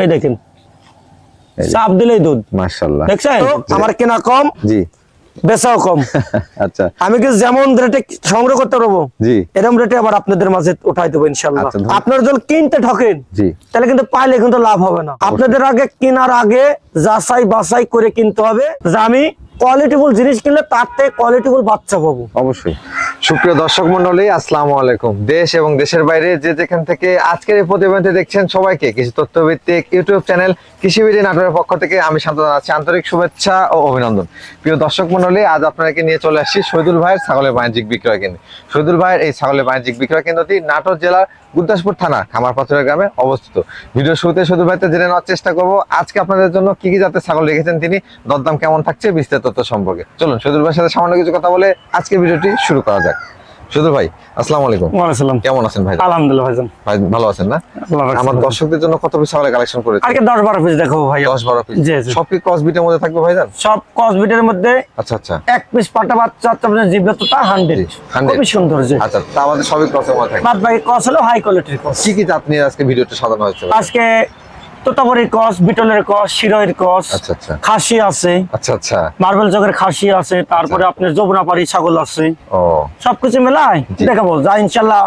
এই দেখেন চাপ দিলেই দুধ মাশাআল্লাহ। দেখছেন আমার কেনা কম, জি বেচাও কম। আচ্ছা আমি কি যেমন রেটে সংগ্রহ করতে পারবো জি এরকম রেটে আবার আপনাদের মাঝে উঠাই দেবো ইনশাআল্লাহ। আচ্ছা, আপনারা যদি কিনতে ঠকেন জি তাহলে কিন্তু পাইলে কিন্তু লাভ হবে না। আপনাদের আগে কেনার আগে যাচাই বাছাই করে কিনতে হবে যে আমি কোয়ালিটিফুল জিনিস কিনলে তার থেকে কোয়ালিটিফুল বাচ্চা পাবো। অবশ্যই। সুপ্রিয় দর্শক মন্ডলী, আসসালামু আলাইকুম। দেশ এবং দেশের বাইরে যে যেখান থেকে আজকের এই প্রতিবেদনটি দেখছেন সবাইকে কৃষি তথ্যভিত্তিক ইউটিউব চ্যানেল কৃষিবিডি নাটোরের পক্ষ থেকে আমি শান্ত জানাচ্ছি আন্তরিক শুভেচ্ছা ও অভিনন্দন। প্রিয় দর্শক মন্ডলী, আজ আপনাকে নিয়ে চলে আসছি শহীদুল ভাইয়ের ছাগলের বাণিজ্যিক বিক্রয় কেন্দ্রে। শহীদুল ভাইয়ের এই ছাগলের বাণিজ্যিক বিক্রয় কেন্দ্রটি নাটোর জেলার গুরদাসপুর থানা খামারপাথরের গ্রামে অবস্থিত। ভিডিও শুরুতে শহীদুল ভাইতে জেনে নেওয়ার চেষ্টা করবো আজকে আপনাদের জন্য কি কি জাতের ছাগল রেখেছেন তিনি, দরদাম কেমন থাকছে, বিস্তারিত তথ্য সম্পর্কে। চলুন শহীদুল ভাইয়ের সাথে সামান্য কিছু কথা বলে আজকে ভিডিওটি শুরু করা যাক। শহীদুল ভাই আসসালামু আলাইকুম। ওয়ালাইকুম আসসালাম। কেমন আছেন ভাই? আলহামদুলিল্লাহ ভাইজান। ভাই ভালো আছেন না? আমার দর্শকদের জন্য কত পিস ছাগলের কালেকশন করেছেন? আজকে 10-12 পিস দেখাবো ভাই। 10-12 পিস। জি জি। সব কি ক্রস বিটের মধ্যে থাকবে ভাইজান? সব ক্রস বিটের মধ্যে। আচ্ছা আচ্ছা। এক পিস পাটা বাচ্চা আপনাদের জীবনতা 100 খুবই সুন্দর। জি আচ্ছা, তা আমাদের সবই ক্রসের মধ্যে থাকবে। বাদ বাকি ক্রস হলো হাই কোয়ালিটির ক্রস। কি কি জাত নিয়ে আজকে ভিডিওটা সাজানো হয়েছে? আজকে তোতাপুরির ক্রস, বিটলের ক্রস, শিরোয়ের ক্রস, আচ্ছা আচ্ছা খাসি আছে, আচ্ছা আচ্ছা মার্বেল চকের খাসি আছে, তারপরে আপনার যমুনাপাড়ি ছাগল আছে। ও সবকিছু মেলায় দেখাবো যা ইনশাল্লাহ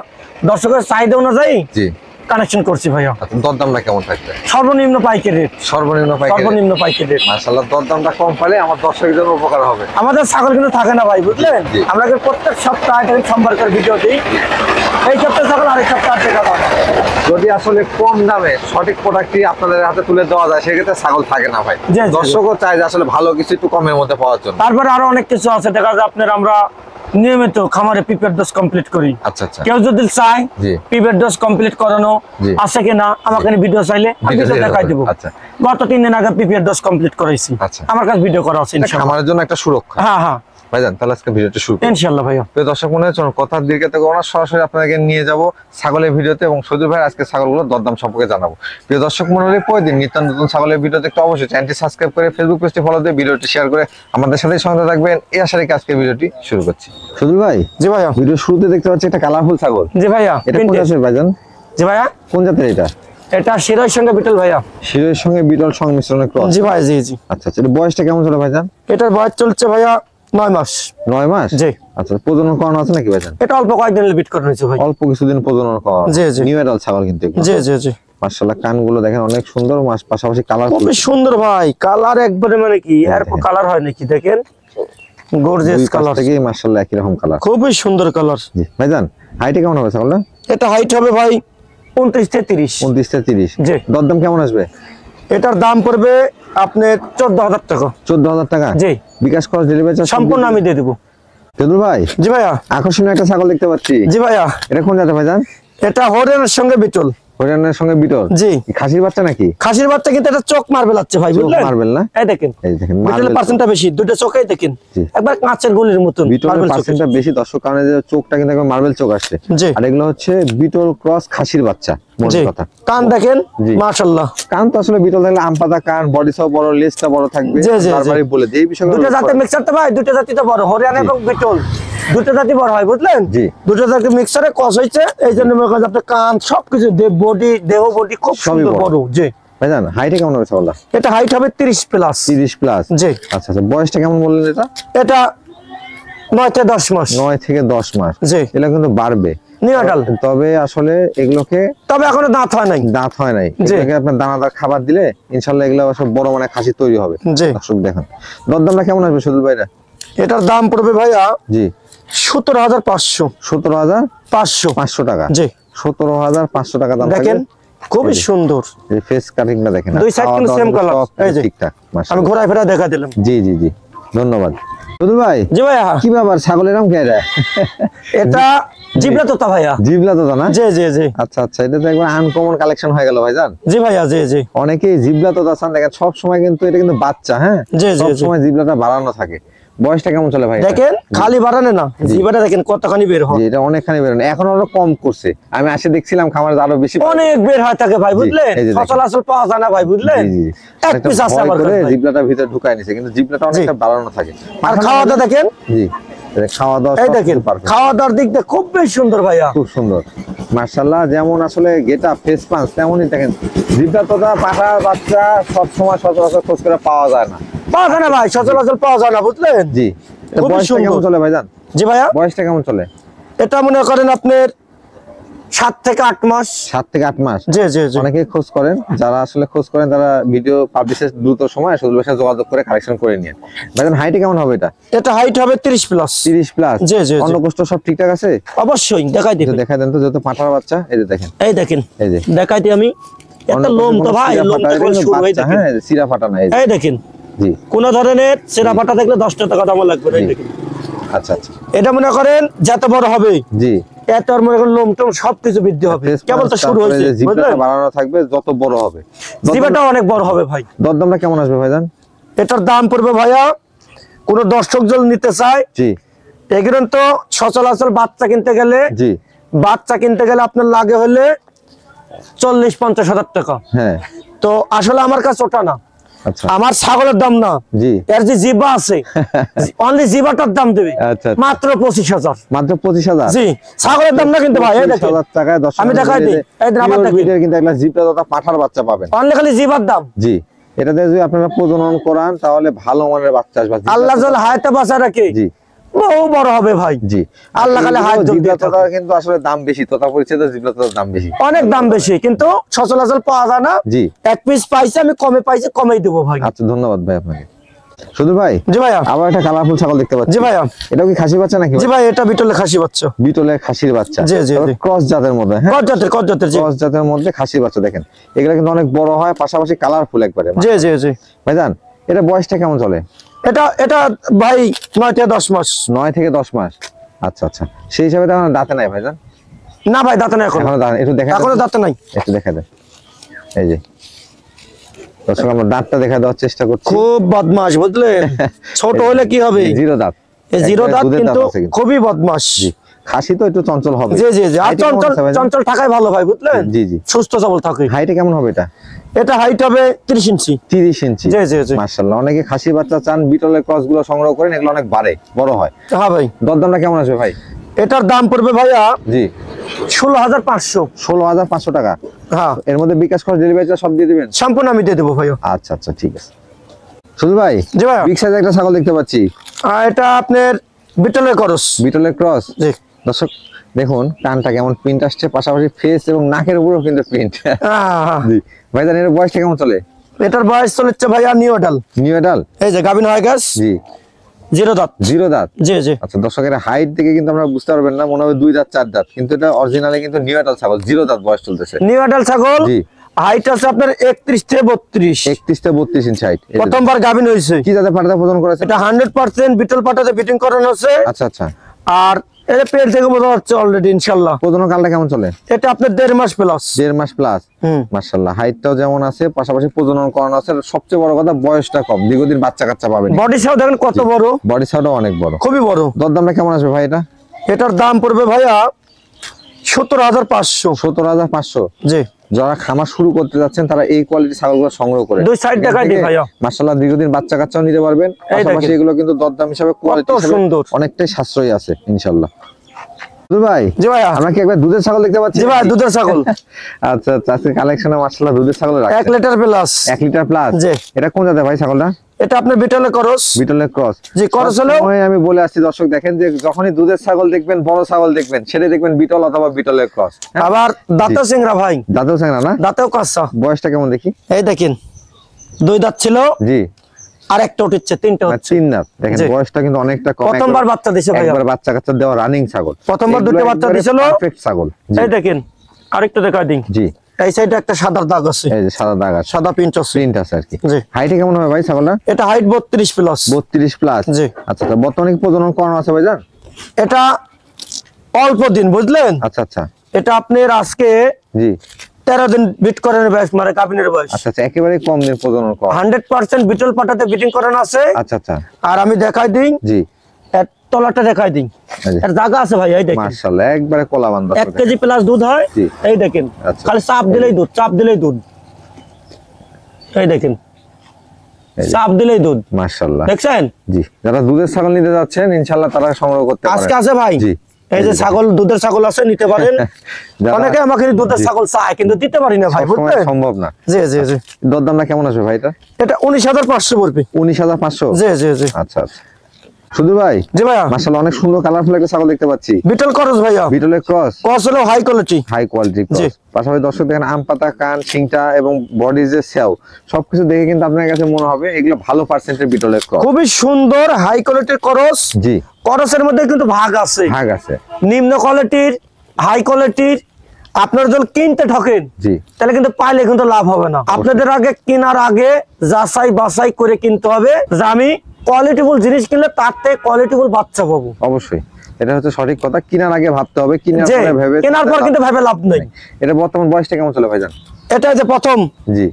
দর্শকের চাহিদা অনুযায়ী জি কানেকশন করছি ভাইয়া। আচ্ছা, দরদামটা কেমন থাকবে? সর্বনিম্ন পাইকারি রেট। সর্বনিম্ন পাইকারি? সর্বনিম্ন পাইকারি রেট। মাশাআল্লাহ, দরদামটা কম পালে আমার দর্শকদের জন্য উপকার হবে। আমাদের ছাগল কিন্তু থাকে না ভাই, বুঝলেন? জি। আমরা কিন্তু প্রত্যেক সপ্তাহে সোমবার করে ভিডিও দিই। এই সপ্তাহে ছাগল আরেক সপ্তাহে টাকা দাম। যদি আসলে কম দামে সঠিক প্রোডাক্টটি আপনাদের হাতে তুলে দেওয়া যায় সেক্ষেত্রে ছাগল থাকে না ভাই। জি, জি। দর্শকও চায় যে আসলে ভালো কিছু একটু কমের মধ্যে পাওয়ার জন্য। তারপরে আরো অনেক কিছু আছে দেখা যায় আপনার আমরা নিয়মিত খামারে পিপের ডোজ কমপ্লিট করি। আচ্ছা আচ্ছা। কেউ যদি চায় জি। পিপের ডোজ কমপ্লিট করানো জি। আছে কিনা আমাকে ভিডিও চাইলে আমি ভিডিও ভিডিও দেখাই দেবো। আচ্ছা। গত 3 দিন আগে পিপের ডোজ কমপ্লিট করাইছি। আচ্ছা। আমার কাছে ভিডিও করা আছে এটা ইনশাআল্লাহ। খামারের জন্য একটা সুরক্ষা। হ্যাঁ হ্যাঁ ভাইজান, তাহলে আজকে ভিডিওটা শুরু করি ইনশাআল্লাহ ভাইয়া। প্রিয় দর্শক মনে হচ্ছে কথার দীর্ঘ থেকে ওনার সরাসরি আপনাদেরকে নিয়ে যাব ছাগলের ভিডিওতে এবং শহীদুল ভাই আজকে ছাগলগুলোর দরদাম সম্পর্কে জানাবো। প্রিয় দর্শক মন্ডলী, প্রতিদিন নিত্য নতুন ছাগলের ভিডিও দেখতে অবশ্যই চ্যানেলটি সাবস্ক্রাইব করে ফেসবুক পেজটি ফলো দিয়ে ভিডিওটি শেয়ার করে আমাদের সাথে সঙ্গে থাকবেন। এই আশা রেখে আজকে ভিডিওটি শুরু করছি। শহীদুল ভাই, জি ভাইয়া। ভিডিও শুরুতে দেখতে পাচ্ছি একটা কালারফুল ছাগল। জি ভাইয়া। এটা কোন জাতের ভাইজান? জি ভাইয়া। কোন জাতের এটা? এটা শিরোয়ের সঙ্গে বিটল ভাইয়া। শিরোয়ের সঙ্গে বিটল সংমিশ্রণের ক্রস। জি ভাই। জি জি। আচ্ছা আচ্ছা, এটা বয়সটা কেমন চলে ভাইজান? এটার বয়স চলছে ভাইয়া 9 মাস। 9 মাস? জি। আচ্ছা, প্রজনন করানো আছে নাকি ভাইজান? এটা অল্প কয়েকদিন বিট করে নিয়েছে ভাই। অল্প কিছুদিন প্রজনন করা। জি জি। নিউ এডাল ছাগল কিন্তু এগুলো। জি জি জি। মাশাআল্লাহ, কানগুলো দেখেন অনেক সুন্দর, পাশাপাশি কালার খুবই সুন্দর ভাই। কালার একবারে মানে কি এর কালার হয় নাকি দেখেন, গর্জিয়াস কালার থেকে মাশাআল্লাহ একই রকম কালার। খুবই সুন্দর কালার। জি ভাইজান, হাইটে কেমন হবে ছাগলটা? এটা হাইট হবে ভাই 29 থেকে 30। 29 থেকে 30। জি। দরদাম কেমন আসবে? এটার দাম পড়বে আপনার 14,000 টাকা। 14,000 টাকা? জি। বিকাশ খরচ, ডেলিভারি চার্জ সম্পূর্ণ আমি দিয়ে দেবো। শহীদুল ভাই, জি ভাইয়া। আকর্ষণীয় একটা ছাগল দেখতে পাচ্ছি। জি ভাইয়া। এটা কোন জাতের ভাইজান? এটা হরিয়ানার সঙ্গে বিটল। হরিয়ানার সঙ্গে বিটল? জি। খাসির বাচ্চা নাকি? খাসির বাচ্চা কিন্তু এটা চোখ মার্বেল আছে ভাই, বুঝলেন? মার্বেল না? এই দেখেন, এই দেখেন বিটলের পার্সেন্টটা বেশি, দুটো চোখই দেখেন জি। একবার কাঁচের গুলির মতন। বিটলের পার্সেন্টটা বেশি দর্শক, কারণ এই যে চোখটা কিন্তু একবার মার্বেল চোখ আসছে। জি। আর এগুলো হচ্ছে বিটল ক্রস খাসির বাচ্চা। মোট জি। কথা কান দেখেন জি। মাশাআল্লাহ। কান তো আসলে বিটল থাকলে আম পাতা কান, বডি সব বড়, লেজটা বড় থাকবে। জি, জি, জি। বারবারই বলে দিই এই বিষয়গুলো। দুটো জাতের মিক্সার তো ভাই, দুটো জাতি তো বড়, হরিয়ানা এবং বিটল দুটো জাতি বড় হয়, বুঝলেন? জি। দুটো জাতি মিক্সারে ক্রস হয়েছে, এই জন্য মনে করেন আপনার কান সবকিছু দেহ বডি খুব সুন্দর বড়। জি ভাইজান, হাইটে কেমন হবে ছাগলটা? এটা হাইট হবে 30 প্লাস। 30 প্লাস? জি। আচ্ছা আচ্ছা, বয়সটা কেমন বললেন এটা? এটা 9 থেকে 10 মাস। 9 থেকে 10 মাস? জি। এটা কিন্তু বাড়বে। New adult. তবে আসলে এগুলোকে তবে এখনো দাঁত হয় নাই। দাঁত হয় নাই। জি। এগুলোকে আপনার দানাদার খাবার দিলে ইনশাআল্লাহ এগুলো সব বড় মানে খাসি তৈরি হবে। জি। দর্শক দেখেন দরদামটা কেমন আসবে শহীদুল ভাইরা? এটার দাম পড়বে ভাইয়া জি 17,500। 17,500 টাকা? জি। 17,500 টাকা দাম দেখেন খুবই সুন্দর। এই ফেস কাটিংটা দেখেন, দুই সাইড কিন্তু সেম কালার। এই যে ঠিকঠাক। আমি মাশাআল্লাহ, ঘোরায় ফেরা দেখা দিলাম। জি জি জি, ধন্যবাদ শহীদুল ভাই। জি ভাইয়া। কি ব্যাপার, ছাগলের নাম কি এটা? এটা জিবলা তোতা ভাইয়া। জিবলা তোতা না? জি জি জি। আচ্ছা আচ্ছা, এটা তো একবার আনকমন কালেকশন হয়ে গেল ভাইজান। জি ভাইয়া। জি জি। অনেকেই জিবলা তোতা চান, দেখেন সব সময় কিন্তু এটা কিন্তু বাচ্চা। হ্যাঁ, জি জি সব জি। সময় জিবলাটা বাড়ানো থাকে। বয়সটা কেমন চলে ভাই? দেখেন খালি বাড়ানে না, জিবাটা দেখেন কতখানি বের হয়। এটা অনেকখানি বের হয়, এখন আরো কম করছে। আমি আসে দেখছিলাম খামারে আরো বেশি অনেক বের হয় থাকে ভাই, বুঝলেন? সচরাচর পাওয়া যায় না ভাই, বুঝলেন? এক পিস আছে আমার কাছে। জিবলাটা ভিতরে ঢুকায় নিছে, কিন্তু জিবলাটা অনেকটা বাড়ানো থাকে। আর খাওয়াটা দেখেন জি খাওয়া দাওয়া এই সব দেখেন কিছু perfect। খাওয়া দাওয়ার দিক দিয়ে খুব বেশ সুন্দর ভাইয়া। খুব সুন্দর মাশাআল্লাহ, যেমন আসলে গেটআপ ফেস পাঁচ তেমনই দেখেন জিব্বা তোতা পাঠার বাচ্চা সব সময় সচরাচর খোঁজ করে পাওয়া যায় না। পাওয়া যায় না ভাই, সচরাচর পাওয়া যায় না, বুঝলেন? জি, এটা খুবই বয়সটা কেমন সুন্দর। চলে ভাইজান? জি ভাইয়া, বয়সটা কেমন চলে? এটা মনে করেন আপনার 7 থেকে 8 মাস। 7 থেকে 8 মাস। জি জি জি। অনেকেই খোঁজ করেন, যারা আসলে খোঁজ করেন তারা ভিডিও পাবলিশের দ্রুত সময় সুদূর সাথে যোগাযোগ করে কালেকশন করে নিন। ভাইজান হাইটে কেমন হবে এটা? এটা হাইট হবে 30 প্লাস। 30 প্লাস। জি জি জি। অন্য কোষ্ঠ সব ঠিকঠাক আছে? অবশ্যই দেখাই দিই। দেখা দেন তো, যেহেতু পাঠার বাচ্চা। এই যে দেখেন, এই দেখেন, এই যে দেখাই দিই আমি। এটা লোম তো ভাই, লোম তো করে শুরু হয়ে দেখেন। হ্যাঁ, সিরা ফাটা না। এই দেখেন, জি, কোন ধরনের সেরা ফাটা দেখলে 10 টাকা দাম লাগবে। এই দেখেন, আচ্ছা আচ্ছা। এটা মনে করেন যত বড় হবে জি, এত আর মনে করেন লোম টোম সবকিছু বৃদ্ধি হবে। কেবল তো শুরু হয়েছে, জিব্বাটা বুঝলেন? বাড়ানো থাকবে যত বড় হবে। জিবাটা অনেক বড় হবে ভাই। দরদামটা কেমন আসবে ভাইজান? এটার দাম পড়বে ভাইয়া, কোন দর্শক যদি নিতে চায়, জি এগুলো তো সচরাচর বাচ্চা কিনতে গেলে, জি, বাচ্চা কিনতে গেলে আপনার লাগে হলে 40-50 হাজার টাকা। হ্যাঁ, তো আসলে আমার কাছে ওটা না, আচ্ছা আমার ছাগলের দাম না, জি, এর যে জিবা আছে অনলি জিবাটার দাম দেবে আচ্ছা, আচ্ছা। মাত্র 25,000। মাত্র 25,000। জি, ছাগলের দাম না কিন্তু ভাই। এই দেখেন 25,000 টাকায় আমি দেখাই দিই, এই দেখেন আমার দেখেন, কিন্তু একটা জিপটা দাদা পাঠার বাচ্চা পাবেন। অনলি খালি জিবার দাম। জি, এটাতে যদি আপনারা প্রজনন করান তাহলে ভালো মানের বাচ্চা আসবে। আল্লাহ জল হায়াতে বাঁচা রাখে, জি বহু বড় হবে ভাই। জি, আল্লাহ খালি হায়াত যোগ দিয়ে জিবলা থাকে। কিন্তু আসলে দাম বেশি, তোতা পরিচ্ছেদের জিবলা তোতার দাম বেশি। অনেক দাম বেশি, কিন্তু সচরাচর পাওয়া যায় না। জি, এক পিস পাইছে, আমি কমে পাইছি, কমেই দেবো ভাই। আচ্ছা ধন্যবাদ ভাই আপনাকে। শুধু ভাই, জি ভাইয়া। আবার একটা কালারফুল ছাগল দেখতে পাচ্ছি। জি ভাইয়া। এটা কি খাসি বাচ্চা নাকি? জি ভাই, এটা বিটলে খাসি বাচ্চা। বিটলের খাসির বাচ্চা। জি, জি, জি। ক্রস জাতের মধ্যে, হ্যাঁ কত জাতের জি। ক্রস জাতের মধ্যে খাসির বাচ্চা দেখেন, এগুলা কিন্তু অনেক বড় হয়, পাশাপাশি কালারফুল একবারে। জি জি জি। ভাইজান এটা বয়সটা কেমন চলে? এটা ভাই 9 থেকে 10 মাস। 9 থেকে 10 মাস। আচ্ছা আচ্ছা, সেই হিসাবে তো এখন দাঁতে নাই ভাইজান? না ভাই, দাঁতে নাই এখনো। এখনো দাঁত, একটু দেখা এখনো দাঁতে নাই। একটু দেখা দেন। এই যে দর্শক, আমরা দাঁতটা দেখা দেওয়ার চেষ্টা করছি। খুব বদমাশ, বুঝলেন? ছোট হলে কি হবে? জিরো দাঁত। এই জিরো একবারে দাঁত দুধের কিন্তু আছে কিন্তু। খুবই বদমাশ। জি, খাসি তো একটু চঞ্চল হবে। জি জি জি। আর হাইটে কেমন চঞ্চল আছে ভাইজান? চঞ্চল থাকাই ভালো ভাই, বুঝলেন? জি জি। সুস্থ সবল থাকে। হাইটে কেমন হবে এটা? এটা হাইট হবে 30 ইঞ্চি। 30 ইঞ্চি। জি জি জি। মাশাআল্লাহ, অনেকে খাসি বাচ্চা চান, বিটলের ক্রস গুলো সংগ্রহ করেন, এগুলো অনেক বাড়ে, বড় হয়। হ্যাঁ ভাই। দরদামটা কেমন আসবে ভাই? এটার দাম পড়বে ভাইয়া জি, 16,500। 16,500 টাকা। হ্যাঁ, এর মধ্যে বিকাশ খরচ, ডেলিভারি চার্জ সব দিয়ে দিবেন? সম্পূর্ণ আমি দিয়ে দেবো ভাইয়া। আচ্ছা আচ্ছা, ঠিক আছে। শুধু ভাই, জি ভাইয়া। বিগ সাইজ একটা ছাগল দেখতে পাচ্ছি। আর এটা আপনার বিটলের করস। বিটলের ক্রস। জি। দর্শক দেখুন কানটা কেমন প্রিন্ট আসছে, পাশাপাশি ফেস এবং নাকের উপরেও কিন্তু প্রিন্ট। জি ভাইজান, এর বয়সটা কেমন চলে? এটার বয়স চলেছে ভাইয়া নিউ এডাল। নিউ এডাল। এই যে গাভিন হয়ে গেছে, জি, জিরো দাঁত। জিরো দাঁত। জি জি। আচ্ছা, দর্শকের হাইট দেখে কিন্তু আমরা বুঝতে পারবেন না, মনে হবে 2 দাঁত 4 দাঁত, কিন্তু এটা অরিজিনালি কিন্তু নিউ এডাল ছাগল, জিরো দাঁত বয়স চলতেছে। নিউ এডাল ছাগল। জি, হাইট আছে আপনার 31 থেকে 32। 31 থেকে 32 ইঞ্চি হাইট। প্রথমবার গাভিন হয়েছে। কি জাতের পাঠাতে প্রদান করেছে? এটা 100% বিটল পাটাতে ফিটিং করানো আছে। আচ্ছা আচ্ছা, আর এটা পেট থেকে বোঝা যাচ্ছে অলরেডি ইনশাআল্লাহ। প্রজনন কালটা কেমন চলে? এটা আপনার 1.5 মাস প্লাস। 1.5 মাস প্লাস। হুম। মাশাআল্লাহ, হাইটটাও যেমন আছে, পাশাপাশি প্রজনন করানো আছে, আর সবচেয়ে বড় কথা বয়সটা কম, দীর্ঘদিন বাচ্চা কাচ্চা পাবেন। বডি সাইজ দেখেন কত বড়, বডি সাইজও অনেক বড়। খুবই বড়। দরদামটা কেমন আসবে ভাই এটা? এটার দাম পড়বে ভাইয়া 17,500। 17,500। জি। যারা খামার শুরু করতে যাচ্ছেন তারা এই কোয়ালিটি ছাগলগুলো সংগ্রহ করে দুই সাইড দেখাই দিই ভাইয়া। মাশাআল্লাহ, দীর্ঘদিন বাচ্চা কাচ্চাও নিতে পারবেন, এই পাশাপাশি দেখেন। এগুলো কিন্তু দরদাম হিসাবে কোয়ালিটি হিসাবে সুন্দর। অনেকটাই সাশ্রয়ী আছে ইনশাআল্লাহ। ভাই, জি ভাইয়া। আমরা কি একবার দুধের ছাগল দেখতে পাচ্ছি? জি ভাই, দুধের ছাগল। আচ্ছা আচ্ছা, আজকে কালেকশনে মাশাআল্লাহ দুধের ছাগল রাখছেন। 1 লিটার প্লাস। 1 litre plus. জি। এটা কোন জাতের ভাই ছাগলটা? এটা আপনার বিটলে করস। বিটলের ক্রস। জি, করস হলো। আমি বলে আসছি দর্শক, দেখেন যে যখনই দুধের ছাগল দেখবেন, বড় ছাগল দেখবেন, সেটা দেখবেন বিটল অথবা বিটলের ক্রস। আবার দাঁতেও সিংড়া ভাই। দাঁতেও চাই না? দাঁতেও কাঁচা। বয়সটা কেমন দেখি? এই দেখেন, 2 দাঁত ছিল, জি, আর একটা উঠছে, 3টা হচ্ছে। 3 দাঁত। দেখেন জি। বয়সটা কিন্তু অনেকটা কম। প্রথমবার বাচ্চা দিছে ভাই। একবার বাচ্চা কাচ্চা দেওয়া রানিং ছাগল। প্রথমবার এগুলো দুটো বাচ্চা একবারে দিছিল। পারফেক্ট ছাগল। জি এই দেখেন, আরেকটা দেখা দিন। জি, এই সাইডে একটা সাদা দাগ আছে, এই যে সাদা দাগ আছে, সাদা পিঞ্চ আছে। প্রিন্ট আছে আর কি। জি। হাইটে কেমন হবে ভাই ছাগলটা? এটা হাইট 32 প্লাস। 32 প্লাস। জি। আচ্ছা আচ্ছা, বর্তমানে কি প্রজনন করানো আছে ভাইজান? এটা অল্প দিন, বুঝলেন? আচ্ছা আচ্ছা, এটা আপনার আজকে জি 13 দিন বিট করার বয়স, মানে গাভিনের বয়স। আচ্ছা আচ্ছা, একেবারে কম দিন প্রজনন করা। 100% বিটল পাটাতে ফিটিং করানো আছে। আচ্ছা আচ্ছা, আর আমি দেখাই দিই, জি, এর তলাটা দেখাই দিই। এই যে। এর জায়গা আছে ভাই, এই দেখেন। মাশাআল্লাহ, একবারে কলা বান্দা। 1 কেজি প্লাস দুধ হয়। জি। এই দেখেন, আচ্ছা। খালি চাপ দিলেই দুধ, চাপ দিলেই দুধ। এই দেখেন, চাপ দিলেই দুধ। মাশাআল্লাহ দেখছেন? জি, যারা দুধের ছাগল নিতে যাচ্ছেন ইনশাআল্লাহ তারা সংগ্রহ করতে পারেন। আজকে আছে ভাই। জি, এই যে ছাগল, দুধের ছাগল আছে, নিতে পারেন। অনেকে আমাকে দুধের ছাগল চায় কিন্তু দিতে পারি না ভাই, বুঝলেন? সম্ভব না। জি জি জি। দরদামটা কেমন আসবে ভাই এটা? এটা ১৯,৫০০ পড়বে। ১৯,৫০০? জি জি জি। আচ্ছা আচ্ছা। সুধীর ভাই, জি ভাইয়া, মাশাআল্লাহ অনেক সুন্দর কালারফুল একটা ছাগল দেখতে পাচ্ছি। বিটল করস ভাইয়া। বিটলের ক্রস। ক্রস হলো হাই কোয়ালিটি। হাই কোয়ালিটি জি। ক্রস। পাশাপাশি দর্শক দেখেন আম পাতা, কান, শিংটা এবং বডি যে সেও সবকিছু দেখে কিন্তু আপনার কাছে মনে হবে এগুলো ভালো পার্সেন্টের বিটলের ক্রস। খুবই সুন্দর হাই কোয়ালিটির করস। জি। করসের মধ্যে কিন্তু ভাগ আছে। ভাগ আছে। নিম্ন কোয়ালিটির, হাই কোয়ালিটির। আপনারা যদি কিনতে ঠকেন জি, তাহলে কিন্তু পাইলে কিন্তু লাভ হবে না। আপনাদের আগে কেনার আগে যাচাই বাছাই করে কিনতে হবে যে আমি কোয়ালিটিফুল জিনিস কিনলে তার থেকে কোয়ালিটিফুল বাচ্চা পাবো। অবশ্যই এটা হচ্ছে সঠিক কথা। কেনার আগে ভাবতে হবে, কেনার যে পরে ভেবে, কেনার পর কিন্তু ভেবে লাভ নেই। এটা বর্তমান বয়সটা কেমন চলে ভাইজান? এটা যে জি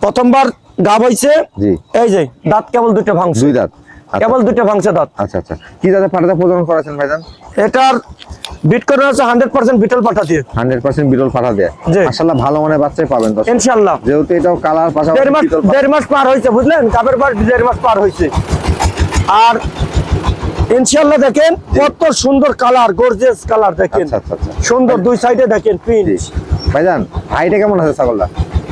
প্রথমবার গাব হইছে। জি। এই যে দাঁত কেবল দুটো ভাঙছে। দুই দাঁত? আচ্ছা, কেবল দুটো ভাঙছে দাঁত। আচ্ছা আচ্ছা। কি জাতে পাঠাতে প্রজনন করাছেন ভাইজান? এটার বিট করে আছে 100% বিটল পাঠা দিয়ে। 100% বিটল পাঠা দেয়া। জি। মাশাআল্লাহ ভালো মানের বাচ্চাই পাবেন দর্শক। ইনশাআল্লাহ। যেহেতু এটাও কালার পাশাপাশি বিটল পাঠা। 1.5 মাস পার হইছে, বুঝলেন? গাবের পর 1.5 মাস পার হইছে। আর ইনশাআল্লাহ দেখেন কত সুন্দর কালার, গর্জিয়াস কালার দেখেন। আচ্ছা আচ্ছা আচ্ছা। সুন্দর দুই সাইডে দেখেন প্রিন্ট। ভাইজান হাইটে কেমন আছে ছাগলটা?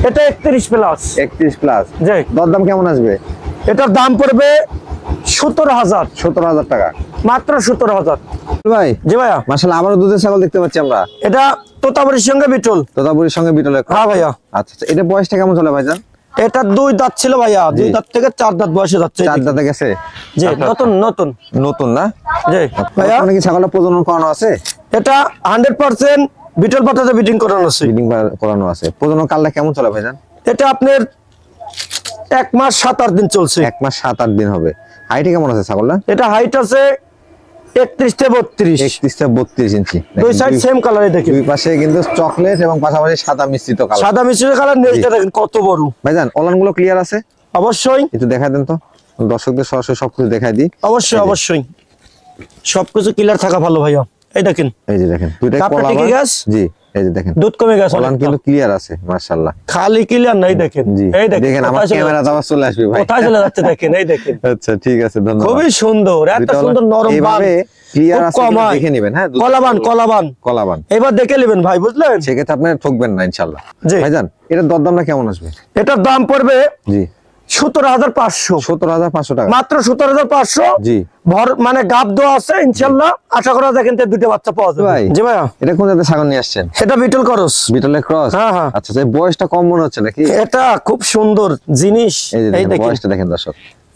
এটা 31 প্লাস। 31 প্লাস। জি। দরদাম কেমন আসবে? এটার দাম পড়বে 17,000। 17,000 টাকা মাত্র 17,000। ভাই জি ভাইয়া, মাশাআল্লাহ আবারও দুধের ছাগল দেখতে পাচ্ছি আমরা। এটা তোতাপুরির সঙ্গে বিটল। তোতাপুরির সঙ্গে বিটলের। হ্যাঁ ভাইয়া। আচ্ছা আচ্ছা। এটা বয়সটা কেমন চলে ভাইজান? এটা দুই দাঁত ছিল ভাইয়া, দুই দাঁত থেকে 4 দাঁত বয়সে যাচ্ছে। 4 দাঁতে গেছে? জি, আচ্ছা, নতুন নতুন। নতুন না? জি ভাইয়া। আপনার কি ছাগলটা প্রজনন করানো আছে? এটা 100% বিটল পাঠাতে বিটিং করানো আছে। ব্রিডিং করানো আছে। প্রজনন কালটা কেমন চলে ভাইজান? এটা আপনার 1 মাস 7-8 দিন চলছে। 1 মাস 7-8 দিন হবে। হাইটে কেমন আছে ছাগলটা? এটা হাইট আছে 31 থেকে 32। 31 থেকে 32 ইঞ্চি। দুই সাইড সেম কালারে দেখেন। দুই পাশে কিন্তু চকলেট এবং পাশাপাশি সাদা মিশ্রিত কালার। সাদা মিশ্রিত কালার, নেজটা দেখেন কত বড়। ভাইজান ওলানগুলো ক্লিয়ার আছে? অবশ্যই একটু দেখাই দেন তো, দর্শকদের সরাসরি সবকিছু দেখাই দিই। অবশ্যই অবশ্যই সবকিছু ক্লিয়ার থাকা ভালো ভাইয়া। এই দেখেন, এই যে দেখেন দুইটাই কাপটা কলা। টিকে গেছে। জি, এই যে দেখেন দুধ কমে গেছে, ওলান কিন্তু ক্লিয়ার আছে মাশাআল্লাহ। খালি ক্লিয়ার নাই দেখেন। জি, এই দেখেন দেখেন আমার ক্যামেরা আবার চলে আসবে ভাই। কোথায় চলে যাচ্ছে দেখেন, এই দেখেন। আচ্ছা ঠিক আছে, ধন্যবাদ। খুবই সুন্দর, এত সুন্দর নরম বান। এইভাবে ক্লিয়ার আছে কম হয়। দেখে নেবেন। হ্যাঁ, কলাবান কলাবান কলাবান এবার দেখে নেবেন ভাই, বুঝলেন? সেক্ষেত্রে আপনি ঠকবেন না ইনশাআল্লাহ। জি। ভাইজান এটার দরদামটা কেমন আসবে? এটার দাম পড়বে জি 17,500। 17,500 টাকা। মাত্র 17,500। জি। ভর মানে গাব দেওয়া আছে ইনশাআল্লাহ। আশা করা দেখেন দুটো বাচ্চা পাওয়া যাবে। ভাই জি ভাইয়া। এটা কোন জাতের ছাগল নিয়ে আসছেন? এটা বিটল করস। বিটলের ক্রস? হ্যাঁ হ্যাঁ। আচ্ছা, এই বয়সটা কম মনে হচ্ছে নাকি? এটা খুব সুন্দর জিনিস। এই যে এই দেখেন দেখেন বয়সটা দেখেন দর্শক।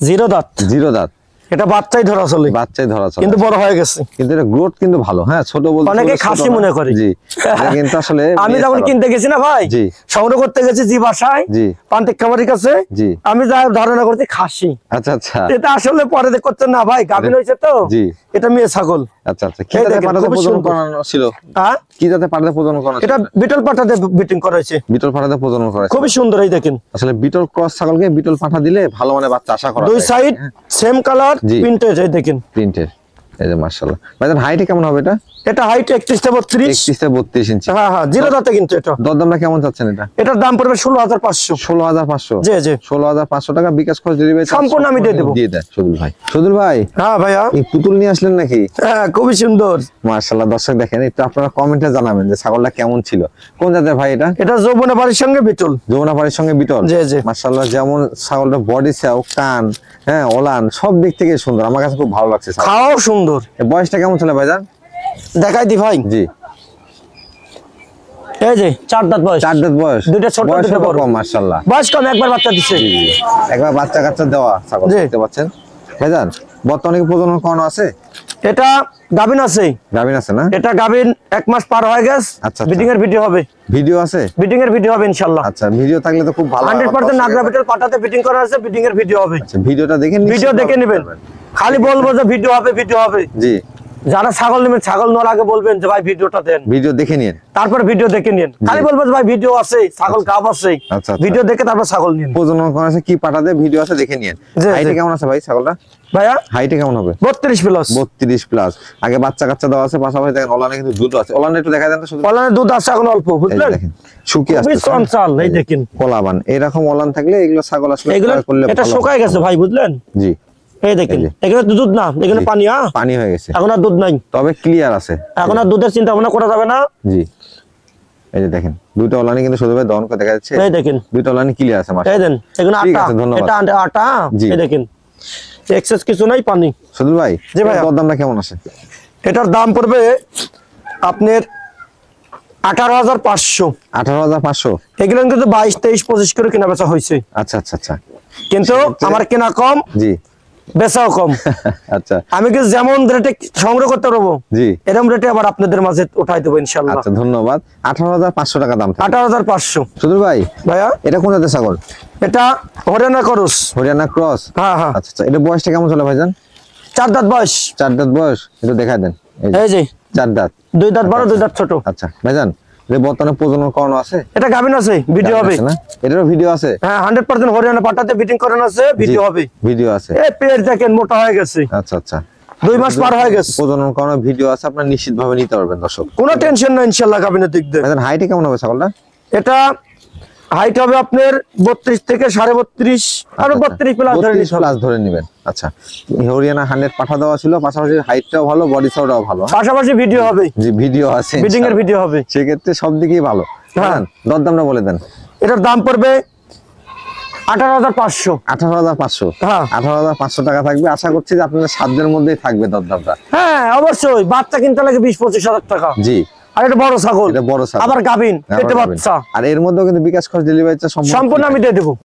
0 দাঁত। 0 দাঁত। এটা বাচ্চাই ধরা চলে, বাচ্চাই ধরা চলে, কিন্তু বড় হয়ে গেছে। কিন্তু এটা গ্রোথ কিন্তু ভালো। হ্যাঁ, ছোট বলতে অনেকে খাসি মনে করে। জি, এটা কিন্তু আসলে আমি যখন কিনতে গেছি না ভাই, জি। সংগ্রহ করতে গেছি জি বাসায়, জি। পান্তিক খামারির কাছে। জি। আমি যা ধারণা করছি খাসি। আচ্ছা আচ্ছা। এটা আসলে পরে করছেন না ভাই, গাভিন হয়েছে তো। জি। এটা মেয়ে ছাগল। আচ্ছা আচ্ছা। কি এই জাতের দেখেন, পাঠাতে খুবই প্রজনন সুন্দর। করানো ছিল? হ্যাঁ, কি জাতের পাঠাতে প্রজনন করানো ছিল? এটা বিটল পাঠাতে বিটিং করা হয়েছে। বিটল পাঠাতে প্রজনন করা ছিল। খুবই সুন্দর, এই দেখেন। আসলে বিটল ক্রস ছাগলকে বিটল পাঠা দিলে ভালো মানে বাচ্চা আশা করা দুই যায়। সাইড সেম কালার, জি। প্রিন্টেড, এই দেখেন। প্রিন্টের। এই যে মাশাআল্লাহ। ভাইজান হাইটে কেমন হবে এটা? এটা হাইট 31 থেকে 32। 31 থেকে 32 ইঞ্চি। হ্যাঁ হ্যাঁ, 0 দাঁতে কিন্তু এটা। দরদামটা কেমন চাচ্ছেন এটা? এটার দাম পড়বে 16,500। 16,500। জি জি। 16,500 টাকা বিকাশ খরচ ডেলিভারি সম্পূর্ণ আমি দিয়ে দেবো। দিয়ে দেন সদুল ভাই। সদুল ভাই, হ্যাঁ ভাইয়া। এই পুতুল নিয়ে আসলেন নাকি? হ্যাঁ, খুবই সুন্দর। মাশাআল্লাহ। দর্শক দেখেন, একটু আপনারা কমেন্টে জানাবেন যে ছাগলটা কেমন ছিল। কোন জাতের ভাই এটা? এটা যৌবনা বাড়ির সঙ্গে বিটল। যমুনাপাড়ির সঙ্গে বিটল। জি জি। মাশাআল্লাহ, যেমন ছাগলটা বডি সাও, কান, হ্যাঁ, ওলান সব দিক থেকে সুন্দর। আমার কাছে খুব ভালো লাগছে ছাগল। খাওয়াও সুন্দর। এর বয়সটা কেমন ছিল ভাইজান? দেখাই দি ভাই। জি। এই যে 4 দাঁত বয়স। 4 দাঁত বয়স। দুইটা ছোট, বয়স দুইটা বড়। কম মাশাআল্লাহ। বয়স কম, একবার বাচ্চা দিছে। জি, জি। একবার বাচ্চা কাচ্চা দেওয়া ছাগল জি। দেখতে পাচ্ছেন। ভাইজান বর্তমানে কি প্রজনন করানো আছে? এটা গাভিন আছে। গাভিন আছে না? এটা গাভিন 1 মাস পার হয়ে গেছে। আচ্ছা, আচ্ছা। বিটিং এর ভিডিও হবে। ভিডিও আছে? বিটিং এর ভিডিও হবে ইনশাআল্লাহ। আচ্ছা, ভিডিও থাকলে তো খুব ভালো। 100% নাগরা বিটল পাটাতে বিটিং করা আছে, বিটিং এর ভিডিও হবে। আচ্ছা, ভিডিওটা দেখে ভিডিও দেখে নেবেন। খালি বলবো যে ভিডিও হবে, ভিডিও হবে। জি। যারা ছাগল নেবেন, ছাগল নেওয়ার আগে বলবেন যে ভাই ভিডিওটা দেন, ভিডিও দেখে নিন, তারপর ভিডিও দেখে নিন। খালি বলবেন যে ভাই ভিডিও আছে, ছাগল গাব আছে, আচ্ছা, আচ্ছা। ভিডিও দেখে তারপর ছাগল নিন। প্রজনন করা আছে, কি পাঠাতে ভিডিও আছে, দেখে নিন। জি, হাইটে জি। কেমন আছে ভাই ছাগলটা? ভাইয়া হাইটে কেমন হবে? 32 প্লাস। 32 প্লাস। আগে বাচ্চা কাচ্চা দেওয়া আছে, পাশাপাশি দেখেন ওলানে কিন্তু দুধ আছে। ওলানে একটু দেখা দেন তো শুধু। ওলানের দুধ আছে এখন অল্প, এই যে বুঝলেন? দেখেন শুকিয়ে খুবই আসছে। চঞ্চল, এই দেখেন। কোলাবান এরকম ওলান থাকলে এগুলো ছাগল আসলে এগুলো ক্রয় করলে এটা ভালো। শুকায় গেছে ভাই, বুঝলেন? জি, এই দেখেন, এই যে। এখানে তো দুধ না, এখানে জি। পানি। হ্যাঁ, পানি হয়ে গেছে, এখন আর দুধ নাই, তবে ক্লিয়ার আছে। এখন আর দুধের চিন্তা ভাবনা করা যাবে না। জি, এই যে দেখেন দুইটা ওলানি কিন্তু শুধু ভাই দহন করে দেখা যাচ্ছে। এই দেখেন, দুইটা ওলানি ক্লিয়ার আছে এই মাশাআল্লাহ। দেন, এগুলো ঠিক আটা, আছে, ধন্যবাদ। এটা আটা। জি। এই দেখেন, এক্সেস কিছু নাই, পানি। শুধু ভাই জি ভাইয়া। এর দামটা কেমন আছে? এটার দাম পড়বে আপনার 18,500। 18,500। এগুলো কিন্তু 22, 23, 25 করে কেনা বেচা হয়েছে, আচ্ছা আচ্ছা আচ্ছা। কিন্তু সেক্ষেত্রে- আমার কেনা কম, জি বেচাও কম। আচ্ছা আমি কি যেমন রেটে সংগ্রহ করতে পারবো, জি এরকম রেটে আবার আপনাদের মাঝে উঠাই দেবো ইনশাল্লাহ। আচ্ছা, ধন্যবাদ। 18,500 টাকা দাম থাকে। 18,500। শুধু ভাই ভাইয়া এটা কোন জাতের ছাগল? এটা হরিয়ানা করস। হরিয়ানা ক্রস। হ্যাঁ হ্যাঁ, আচ্ছা আচ্ছা, এটা বয়সটা কেমন চলে ভাইজান? 4 দাঁত বয়স। 4 দাঁত বয়স, একটু দেখাই দেন। এই যে এই যে 4 দাঁত। 2 দাঁত বড়, 2 দাঁত ছোট। আচ্ছা ভাইজান, এটা বর্তমানে প্রজনন করানো আছে? এটা গাভিন আছে, ভিডিও হবে। আছে না? এটারও ভিডিও আছে? হ্যাঁ, 100% হরিয়ানা পাটাতে বিটিং করানো আছে, ভিডিও জি, হবে। ভিডিও আছে। এই পেট দেখেন মোটা হয়ে গেছে, আচ্ছা আচ্ছা, 2 মাস পার হয়ে গেছে, প্রজনন করানোর ভিডিও আছে, আপনারা নিশ্চিত ভাবে নিতে পারবেন দর্শক। কোনো টেনশন নাই ইনশাল্লাহ গাভিনের দিক দিয়ে। ভাইজান হাইটে কেমন হবে ছাগলটা? এটা হাইট হবে আপনার 32 থেকে 32.5, আরো 32 প্লাস ধরে নিতে হবে। প্লাস ধরে নেবেন। আচ্ছা, হরিয়ানা 100 পাঠা দেওয়া ছিল, পাশাপাশি হাইটটাও ভালো, বডি সাউটাও ভালো। পাশাপাশি ভিডিও হবে, জি, ভিডিও আছে, বিটিং এর ভিডিও হবে। সেক্ষেত্রে সব দিকেই ভালো। হ্যাঁ। দরদামটা বলে দেন। এটার দাম পড়বে 18,500। 18,500। হ্যাঁ 18,500 টাকা থাকবে। আশা করছি যে আপনাদের সাধ্যের মধ্যেই থাকবে দরদামটা। হ্যাঁ অবশ্যই, বাচ্চা কিনতে লাগে 20-25 হাজার টাকা। জি, আর এটা বড় ছাগল, এটা বড় ছাগল। আবার গাভিন, আবার পেটে পাবেন। বাচ্চা, আর এর মধ্যেও কিন্তু বিকাশ খরচ ডেলিভারি চার্জ সম্পূর্ণ আমি দিয়ে দেবো।